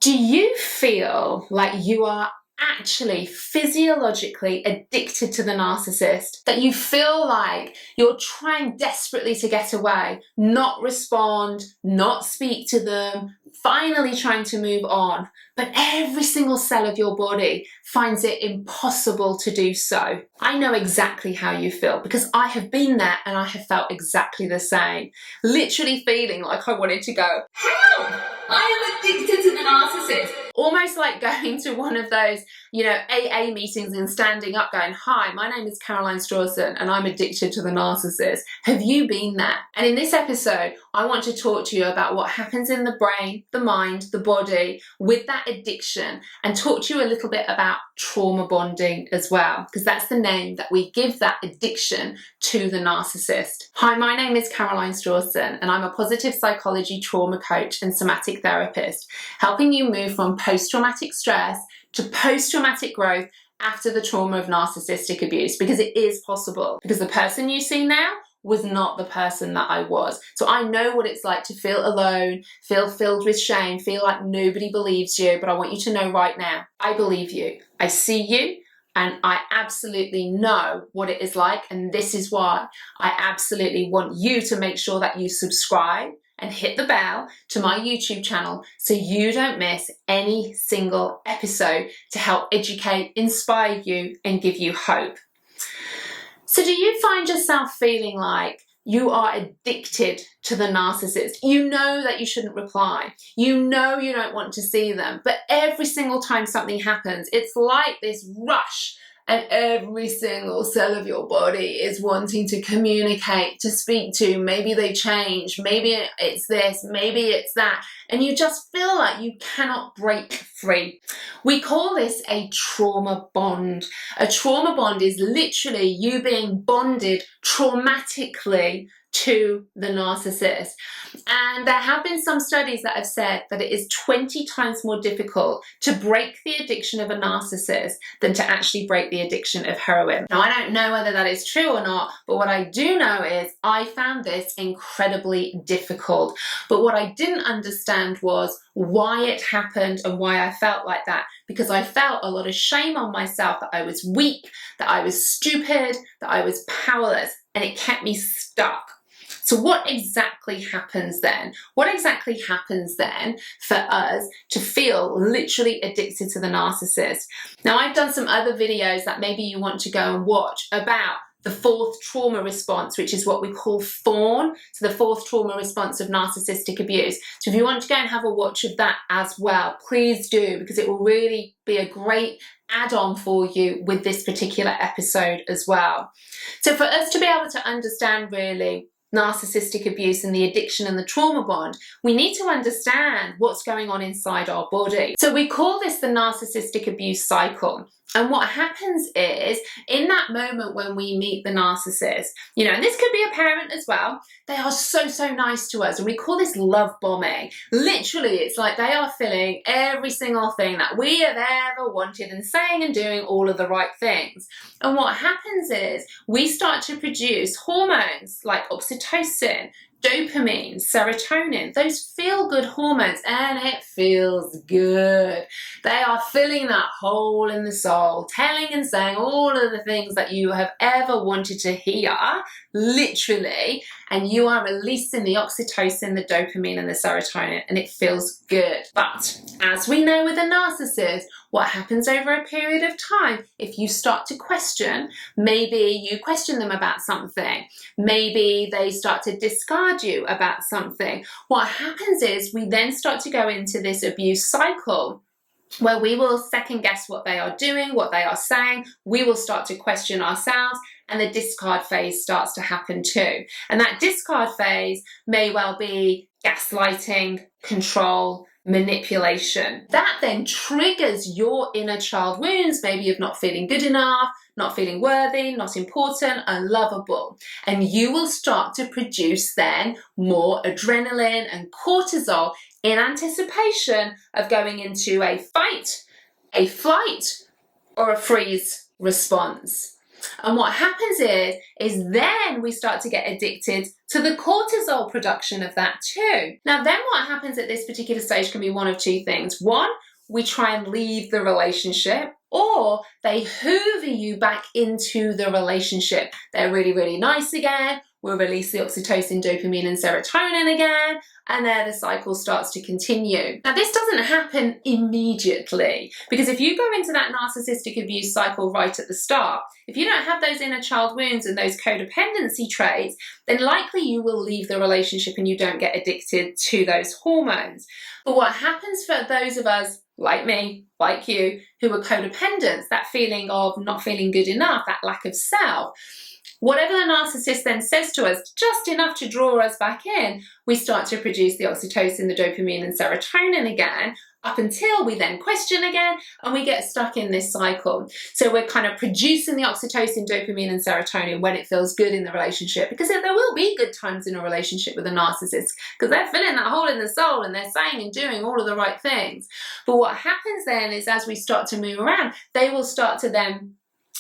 Do you feel like you are actually physiologically addicted to the narcissist? That you feel like you're trying desperately to get away, not respond, not speak to them, finally trying to move on, but every single cell of your body finds it impossible to do so? I know exactly how you feel because I have been there and I have felt exactly the same. Literally feeling like I wanted to go, help! I am addicted to the narcissist. Almost like going to one of those, AA meetings and standing up going, hi, my name is Caroline Strawson and I'm addicted to the narcissist. Have you been there? And in this episode, I want to talk to you about what happens in the brain, the mind, the body with that addiction, and talk to you a little bit about trauma bonding as well, because that's the name that we give that addiction to the narcissist. Hi, my name is Caroline Strawson and I'm a positive psychology trauma coach and somatic therapist, helping you move from post-traumatic stress to post-traumatic growth after the trauma of narcissistic abuse, because it is possible. Because the person you see now was not the person that I was. So I know what it's like to feel alone, feel filled with shame, feel like nobody believes you, but I want you to know right now, I believe you. I see you. And I absolutely know what it is like, and this is why I absolutely want you to make sure that you subscribe and hit the bell to my YouTube channel so you don't miss any single episode to help educate, inspire you, and give you hope. So do you find yourself feeling like you are addicted to the narcissist? You know that you shouldn't reply. You know you don't want to see them. But every single time something happens, it's like this rush, and every single cell of your body is wanting to communicate, to speak to. Maybe they change. Maybe it's this. Maybe it's that. And you just feel like you cannot break free. We call this a trauma bond. A trauma bond is literally you being bonded traumatically to the narcissist. And there have been some studies that have said that it is 20 times more difficult to break the addiction of a narcissist than to actually break the addiction of heroin. Now, I don't know whether that is true or not, but what I do know is I found this incredibly difficult. But what I didn't understand was why it happened and why I felt like that, because I felt a lot of shame on myself that I was weak, that I was stupid, that I was powerless, and it kept me stuck. So what exactly happens then? What exactly happens then for us to feel literally addicted to the narcissist? Now, I've done some other videos that maybe you want to go and watch about the fourth trauma response, which is what we call FAWN, so the fourth trauma response of narcissistic abuse. So if you want to go and have a watch of that as well, please do, because it will really be a great add-on for you with this particular episode as well. So for us to be able to understand really narcissistic abuse and the addiction and the trauma bond, we need to understand what's going on inside our body. So we call this the narcissistic abuse cycle. And what happens is, in that moment when we meet the narcissist, and this could be a parent as well, they are so nice to us. And we call this love bombing. Literally, it's like they are filling every single thing that we have ever wanted and saying and doing all of the right things. And what happens is we start to produce hormones like oxytocin, dopamine, serotonin, those feel-good hormones, and it feels good. They are filling that hole in the soul, telling and saying all of the things that you have ever wanted to hear, literally, and you are releasing the oxytocin, the dopamine, and the serotonin, and it feels good. But as we know with a narcissist, what happens over a period of time, if you start to question, maybe you question them about something, maybe they start to discard you about something, what happens is we then start to go into this abuse cycle where we will second guess what they are doing, what they are saying, we will start to question ourselves, and the discard phase starts to happen too. And that discard phase may well be gaslighting, control, manipulation. That then triggers your inner child wounds, maybe of not feeling good enough, not feeling worthy, not important, unlovable. And you will start to produce then more adrenaline and cortisol in anticipation of going into a fight, a flight, or a freeze response. And what happens is then we start to get addicted to the cortisol production of that too. Now then what happens at this particular stage can be one of two things. One, we try and leave the relationship, or they hoover you back into the relationship. They're really, really nice again. We'll release the oxytocin, dopamine, and serotonin again, and there the cycle starts to continue. Now, this doesn't happen immediately, because if you go into that narcissistic abuse cycle right at the start, if you don't have those inner child wounds and those codependency traits, then likely you will leave the relationship and you don't get addicted to those hormones. But what happens for those of us, like me, like you, who are codependents, that feeling of not feeling good enough, that lack of self, whatever the narcissist then says to us, just enough to draw us back in, we start to produce the oxytocin, the dopamine, and serotonin again, up until we then question again, and we get stuck in this cycle. So we're kind of producing the oxytocin, dopamine, and serotonin when it feels good in the relationship, because there will be good times in a relationship with a narcissist, because they're filling that hole in the soul and they're saying and doing all of the right things. But what happens then is, as we start to move around, they will start to then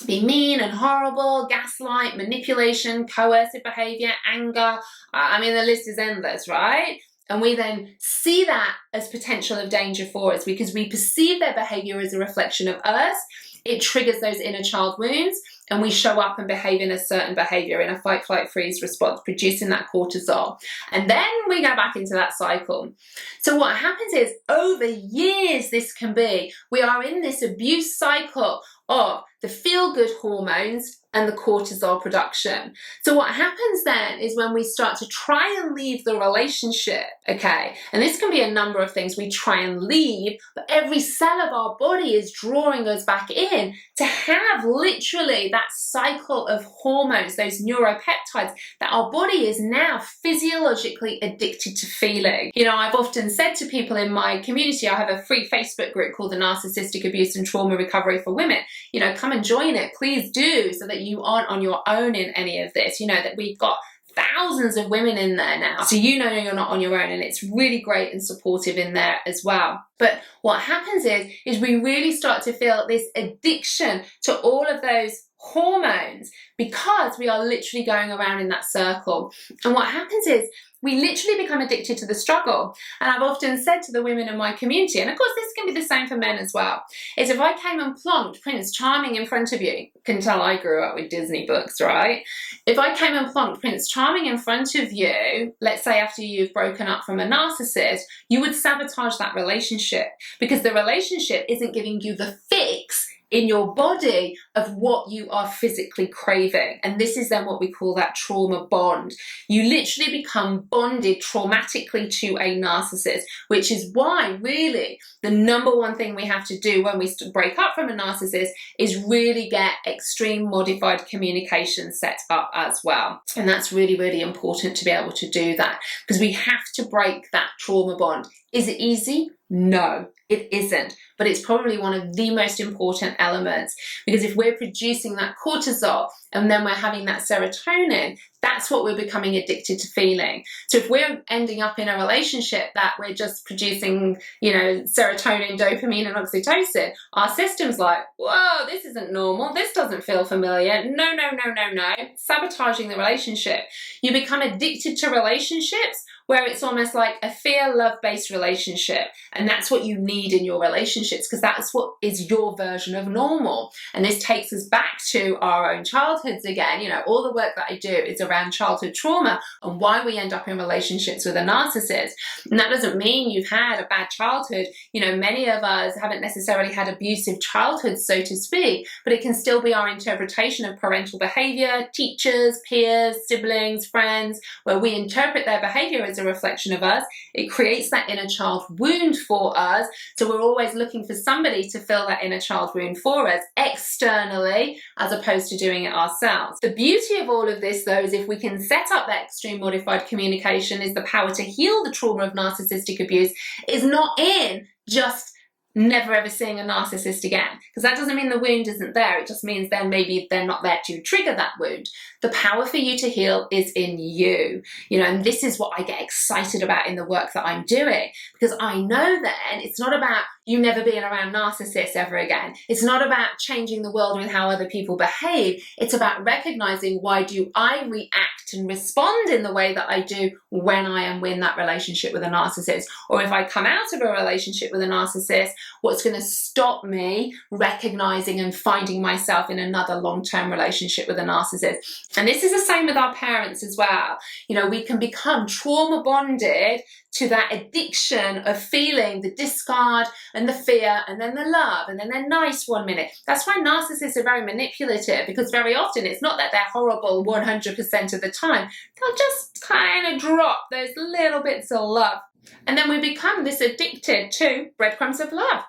be mean and horrible, gaslight, manipulation, coercive behavior, anger. I mean, the list is endless, right? And we then see that as potential of danger for us because we perceive their behavior as a reflection of us. It triggers those inner child wounds, and we show up and behave in a certain behavior, in a fight, flight, freeze response, producing that cortisol. And then we go back into that cycle. So what happens is, over years this can be, we are in this abuse cycle of the feel-good hormones and the cortisol production. So what happens then is when we start to try and leave the relationship, okay, and this can be a number of things we try and leave, but every cell of our body is drawing us back in to have literally that cycle of hormones, those neuropeptides that our body is now physiologically addicted to feeling. You know, I've often said to people in my community, I have a free Facebook group called the Narcissistic Abuse and Trauma Recovery for Women. You know, come and join it, please do, so that you aren't on your own in any of this. You know, that we've got thousands of women in there now, so you know you're not on your own, and it's really great and supportive in there as well. But what happens is we really start to feel this addiction to all of those hormones because we are literally going around in that circle. And what happens is we literally become addicted to the struggle. And I've often said to the women in my community, and of course this can be the same for men as well, is if I came and plonked Prince Charming in front of you, you can tell I grew up with Disney books, right? If I came and plonked Prince Charming in front of you, let's say after you've broken up from a narcissist, you would sabotage that relationship because the relationship isn't giving you the fix in your body of what you are physically craving. And this is then what we call that trauma bond. You literally become bonded traumatically to a narcissist, which is why really the number one thing we have to do when we break up from a narcissist is really get extreme modified communication set up as well. And that's really, really important to be able to do that because we have to break that trauma bond. Is it easy? No, it isn't, but it's probably one of the most important elements because if we're producing that cortisol and then we're having that serotonin, that's what we're becoming addicted to feeling. So if we're ending up in a relationship that we're just producing, you know, serotonin, dopamine, and oxytocin, our system's like, whoa, this isn't normal. This doesn't feel familiar. No, no, no, no, no. Sabotaging the relationship. You become addicted to relationships where it's almost like a fear-love-based relationship. And that's what you need in your relationships because that's what is your version of normal. And this takes us back to our own childhoods again. You know, all the work that I do is around childhood trauma and why we end up in relationships with a narcissist. And that doesn't mean you've had a bad childhood. You know, many of us haven't necessarily had abusive childhoods, so to speak, but it can still be our interpretation of parental behavior, teachers, peers, siblings, friends, where we interpret their behavior as a reflection of us. It creates that inner child wound for us. So we're always looking for somebody to fill that inner child wound for us externally, as opposed to doing it ourselves. The beauty of all of this, though, is if we can set up that extreme modified communication, is the power to heal the trauma of narcissistic abuse is not in just never ever seeing a narcissist again, because that doesn't mean the wound isn't there. It just means then maybe they're not there to trigger that wound. The power for you to heal is in you, and this is what I get excited about in the work that I'm doing, because I know then it's not about you never being around narcissists ever again. It's not about changing the world with how other people behave. It's about recognizing, why do I react and respond in the way that I do when I am in that relationship with a narcissist? Or if I come out of a relationship with a narcissist, what's going to stop me recognizing and finding myself in another long-term relationship with a narcissist? And this is the same with our parents as well. We can become trauma bonded to that addiction of feeling the discard and the fear and then the love, and then they're nice one minute. That's why narcissists are very manipulative, because very often it's not that they're horrible 100% of the time. They'll just kind of drop those little bits of love. And then we become this addicted to breadcrumbs of love.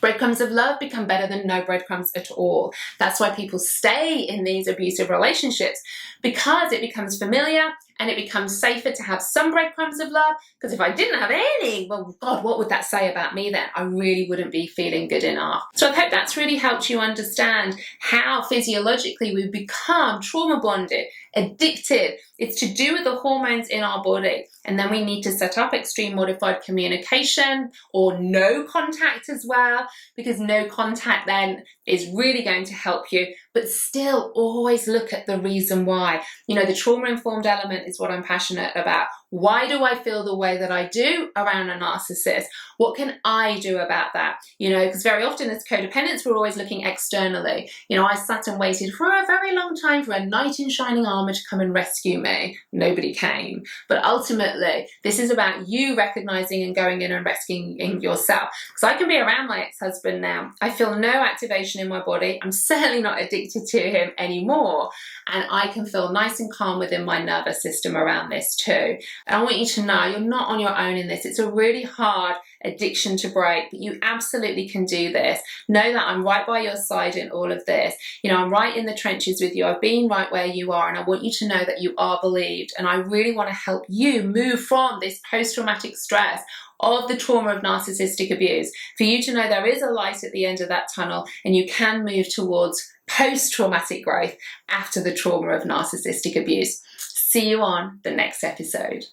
Breadcrumbs of love become better than no breadcrumbs at all. That's why people stay in these abusive relationships, because it becomes familiar and it becomes safer to have some breadcrumbs of love. Because if I didn't have any, well, God, what would that say about me then? I really wouldn't be feeling good enough. So I hope that's really helped you understand how physiologically we become trauma bonded, addicted. It's to do with the hormones in our body. And then we need to set up extreme modified communication, or no contact as well, because no contact then is really going to help you. But still always look at the reason why. The trauma-informed element is what I'm passionate about. Why do I feel the way that I do around a narcissist? What can I do about that? Because very often as codependents, we're always looking externally. I sat and waited for a very long time for a knight in shining armor to come and rescue me. Nobody came. But ultimately, this is about you recognizing and going in and rescuing yourself. Because I can be around my ex-husband now. I feel no activation in my body. I'm certainly not addicted to him anymore. And I can feel nice and calm within my nervous system around this too. And I want you to know you're not on your own in this. It's a really hard addiction to break, but you absolutely can do this. Know that I'm right by your side in all of this. I'm right in the trenches with you. I've been right where you are, and I want you to know that you are believed. And I really want to help you move from this post-traumatic stress of the trauma of narcissistic abuse, for you to know there is a light at the end of that tunnel, and you can move towards post-traumatic growth after the trauma of narcissistic abuse. See you on the next episode.